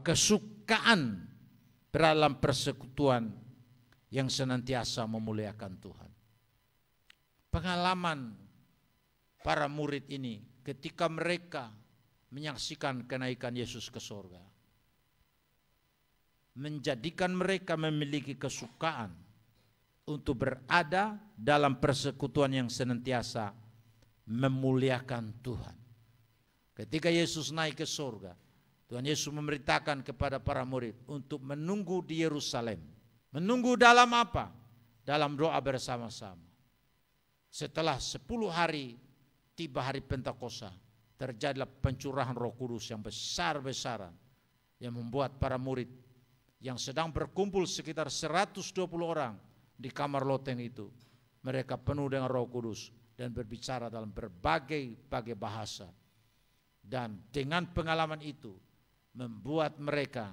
kesukaan dalam persekutuan yang senantiasa memuliakan Tuhan. Pengalaman para murid ini ketika mereka menyaksikan kenaikan Yesus ke surga, menjadikan mereka memiliki kesukaan untuk berada dalam persekutuan yang senantiasa memuliakan Tuhan. Ketika Yesus naik ke surga, Tuhan Yesus memerintahkan kepada para murid untuk menunggu di Yerusalem. Menunggu dalam apa? Dalam doa bersama-sama. Setelah 10 hari tiba hari Pentakosta, terjadilah pencurahan Roh Kudus yang besar-besaran yang membuat para murid yang sedang berkumpul sekitar 120 orang di kamar loteng itu, mereka penuh dengan Roh Kudus dan berbicara dalam berbagai bahasa. Dan dengan pengalaman itu membuat mereka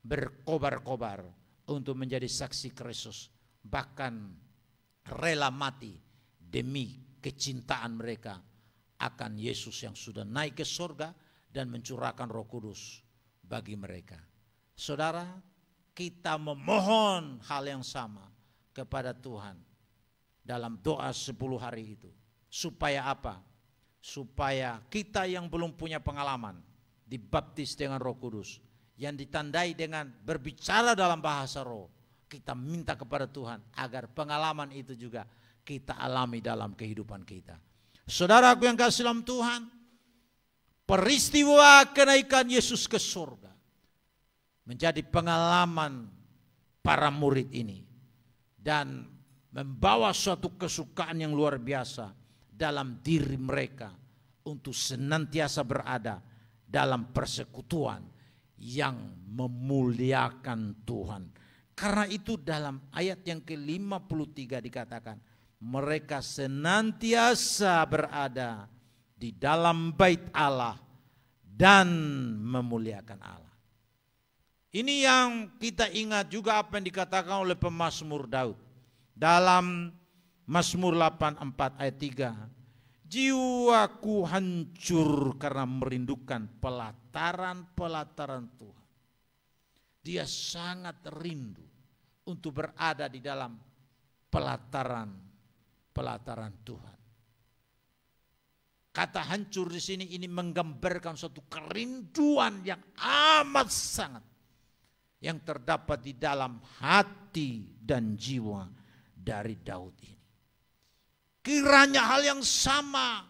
berkobar-kobar untuk menjadi saksi Kristus, bahkan rela mati demi kecintaan mereka akan Yesus yang sudah naik ke surga dan mencurahkan Roh Kudus bagi mereka. Saudara, kita memohon hal yang sama kepada Tuhan dalam doa 10 hari itu. Supaya apa? Supaya kita yang belum punya pengalaman dibaptis dengan Roh Kudus, yang ditandai dengan berbicara dalam bahasa roh, kita minta kepada Tuhan agar pengalaman itu juga kita alami dalam kehidupan kita. Saudaraku yang kasih dalam Tuhan, peristiwa kenaikan Yesus ke surga menjadi pengalaman para murid ini dan membawa suatu kesukaan yang luar biasa dalam diri mereka untuk senantiasa berada dalam persekutuan yang memuliakan Tuhan. Karena itu dalam ayat yang ke-53 dikatakan, mereka senantiasa berada di dalam bait Allah dan memuliakan Allah. Ini yang kita ingat juga apa yang dikatakan oleh pemazmur Daud dalam Mazmur 84 ayat 3. Jiwaku hancur karena merindukan pelataran-pelataran Tuhan. Dia sangat rindu untuk berada di dalam pelataran Tuhan. Kata hancur di sini ini menggambarkan suatu kerinduan yang amat sangat yang terdapat di dalam hati dan jiwa dari Daud ini. Kiranya hal yang sama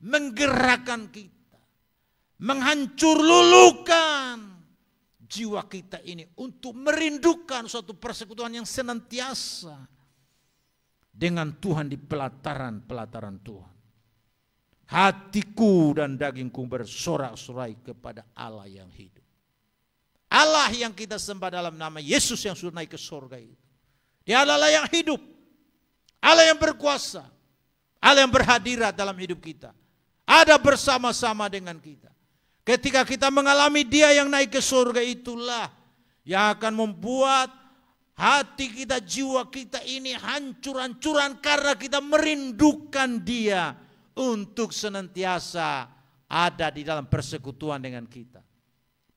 menggerakkan kita, menghancur lulukan jiwa kita ini untuk merindukan suatu persekutuan yang senantiasa dengan Tuhan di pelataran-pelataran Tuhan. Hatiku dan dagingku bersorak-sorai kepada Allah yang hidup. Allah yang kita sembah dalam nama Yesus yang sudah naik ke surga itu. Dia adalah yang hidup, Allah yang berkuasa, Allah yang berhadirat dalam hidup kita. Ada bersama-sama dengan kita. Ketika kita mengalami Dia yang naik ke surga, itulah yang akan membuat hati kita, jiwa kita ini hancur-hancuran karena kita merindukan Dia untuk senantiasa ada di dalam persekutuan dengan kita.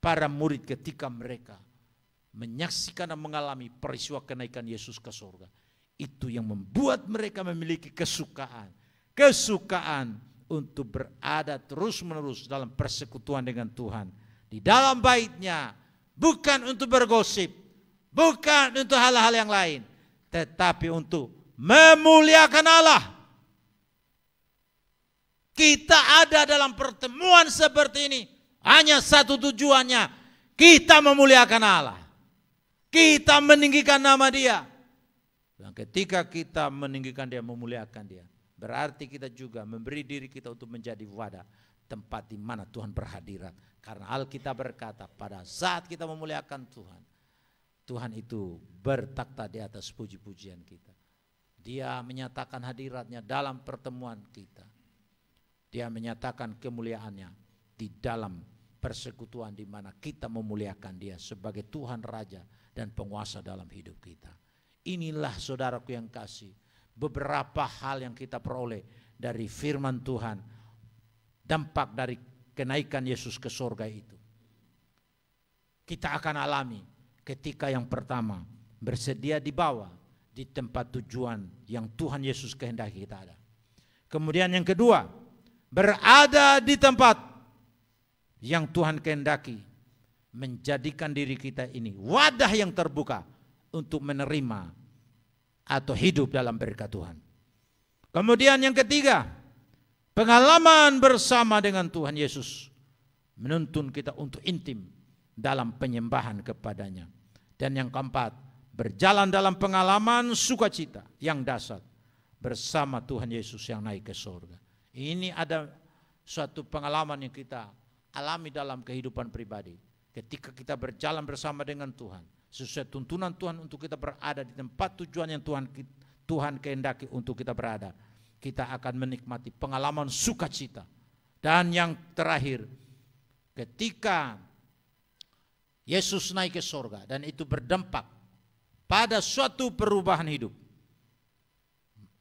Para murid ketika mereka menyaksikan dan mengalami peristiwa kenaikan Yesus ke surga, itu yang membuat mereka memiliki kesukaan untuk berada terus-menerus dalam persekutuan dengan Tuhan. Di dalam bait-Nya, bukan untuk bergosip, bukan untuk hal-hal yang lain, tetapi untuk memuliakan Allah. Kita ada dalam pertemuan seperti ini hanya satu tujuannya, kita memuliakan Allah. Kita meninggikan nama Dia. Dan ketika kita meninggikan Dia, memuliakan Dia, berarti kita juga memberi diri kita untuk menjadi wadah, tempat di mana Tuhan berhadirat. Karena Alkitab berkata, pada saat kita memuliakan Tuhan, Tuhan itu bertakhta di atas puji-pujian kita. Dia menyatakan hadiratnya dalam pertemuan kita. Dia menyatakan kemuliaannya di dalam persekutuan di mana kita memuliakan Dia sebagai Tuhan Raja dan penguasa dalam hidup kita. Inilah saudaraku yang kasih, beberapa hal yang kita peroleh dari firman Tuhan, dampak dari kenaikan Yesus ke surga itu. kita akan alami ketika yang pertama bersedia dibawa di tempat tujuan yang Tuhan Yesus kehendaki kita ada. Kemudian yang kedua, berada di tempat yang Tuhan kehendaki, menjadikan diri kita ini wadah yang terbuka untuk menerima atau hidup dalam berkat Tuhan. Kemudian yang ketiga, pengalaman bersama dengan Tuhan Yesus menuntun kita untuk intim dalam penyembahan kepadanya. Dan yang keempat, berjalan dalam pengalaman sukacita yang dahsyat bersama Tuhan Yesus yang naik ke surga. Ini ada suatu pengalaman yang kita alami dalam kehidupan pribadi. Ketika kita berjalan bersama dengan Tuhan, sesuai tuntunan Tuhan untuk kita berada di tempat tujuan yang Tuhan kehendaki untuk kita berada, kita akan menikmati pengalaman sukacita. Dan yang terakhir, ketika Yesus naik ke surga dan itu berdampak pada suatu perubahan hidup,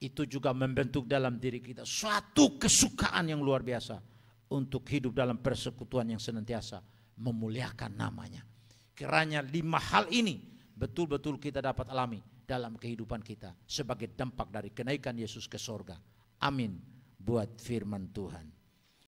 itu juga membentuk dalam diri kita suatu kesukaan yang luar biasa untuk hidup dalam persekutuan yang senantiasa memuliakan namanya. Kiranya 5 hal ini betul-betul kita dapat alami dalam kehidupan kita sebagai dampak dari kenaikan Yesus ke surga. Amin buat firman Tuhan.